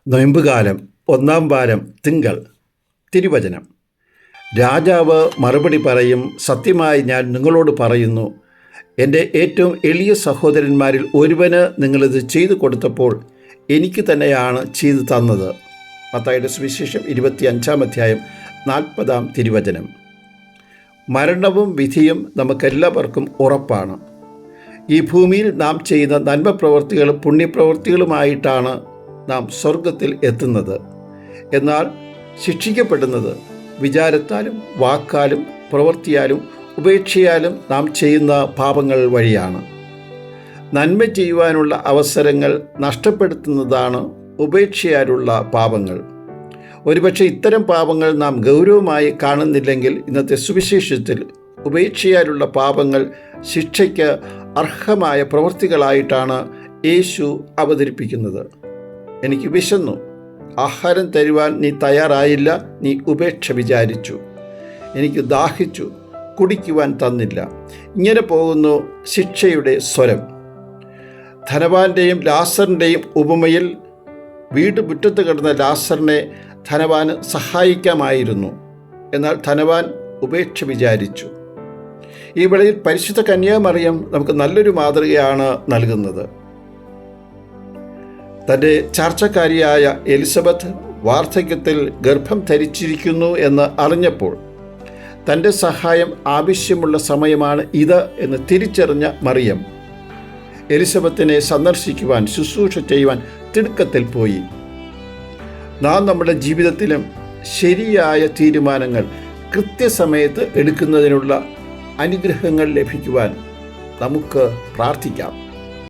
നൊയമ്പുകാലം 1-ാം വാരം തിങ്കൾ. തിരുവചനം. രാജാവ് മറുപടി പറയും, സത്യമായി ഞാൻ നിങ്ങളോട് പറയുന്നു, എൻ്റെ ഏറ്റവും എളിയ സഹോദരന്മാരിൽ ഒരുവന് നിങ്ങളിത് ചെയ്തു കൊടുത്തപ്പോൾ എനിക്ക് തന്നെയാണ് ചെയ്തു തന്നത്. മത്തായിയുടെ സുവിശേഷം 25-ാം അധ്യായം 40-ാം തിരുവചനം. മരണവും വിധിയും നമുക്കെല്ലാവർക്കും ഉറപ്പാണ്. ഈ ഭൂമിയിൽ നാം ചെയ്യുന്ന നന്മ പ്രവൃത്തികളും പുണ്യപ്രവൃത്തികളുമായിട്ടാണ് നാം സ്വർഗത്തിൽ എത്തുന്നത്. എന്നാൽ ശിക്ഷിക്കപ്പെടുന്നത് വിചാരത്താലും വാക്കാലും പ്രവൃത്തിയാലും ഉപേക്ഷയാലും നാം ചെയ്യുന്ന പാപങ്ങൾ വഴിയാണ്. നന്മ ചെയ്യുവാനുള്ള അവസരങ്ങൾ നഷ്ടപ്പെടുത്തുന്നതാണ് ഉപേക്ഷയാലുള്ള പാപങ്ങൾ. ഒരുപക്ഷെ ഇത്തരം പാപങ്ങൾ നാം ഗൗരവമായി കാണുന്നില്ലെങ്കിൽ ഇന്നത്തെ സുവിശേഷത്തിൽ ഉപേക്ഷയാലുള്ള പാപങ്ങൾ ശിക്ഷയ്ക്ക് അർഹമായ പ്രവൃത്തികളായിട്ടാണ് യേശു അവതരിപ്പിക്കുന്നത്. എനിക്ക് വിശന്നു, ആഹാരം തരുവാൻ നീ തയ്യാറായില്ല, നീ ഉപേക്ഷ വിചാരിച്ചു. എനിക്ക് ദാഹിച്ചു, കുടിക്കുവാൻ തന്നില്ല. ഇങ്ങനെ പോകുന്നു ശിക്ഷയുടെ സ്വരം. ധനവാന്റെയും ലാസറിൻ്റെയും ഉപമയിൽ വീട് മുറ്റത്ത് കിടന്ന ലാസറിനെ ധനവാന് സഹായിക്കാമായിരുന്നു. എന്നാൽ ധനവാൻ ഉപേക്ഷ വിചാരിച്ചു. ഈ വേളയിൽ പരിശുദ്ധ കന്യാമറിയം നമുക്ക് നല്ലൊരു മാതൃകയാണ് നൽകുന്നത്. തൻ്റെ ചാർച്ചക്കാരിയായ എലിസബത്ത് വാർദ്ധക്യത്തിൽ ഗർഭം ധരിച്ചിരിക്കുന്നു എന്ന് അറിഞ്ഞപ്പോൾ തൻ്റെ സഹായം ആവശ്യമുള്ള സമയമാണ് ഇത് എന്ന് തിരിച്ചറിഞ്ഞ മറിയം എലിസബത്തിനെ സന്ദർശിക്കുവാൻ, ശുശ്രൂഷ ചെയ്യുവാൻ തിടുക്കത്തിൽ പോയി. നാം നമ്മുടെ ജീവിതത്തിലും ശരിയായ തീരുമാനങ്ങൾ കൃത്യസമയത്ത് എടുക്കുന്നതിനുള്ള അനുഗ്രഹങ്ങൾ ലഭിക്കുവാൻ നമുക്ക് പ്രാർത്ഥിക്കാം.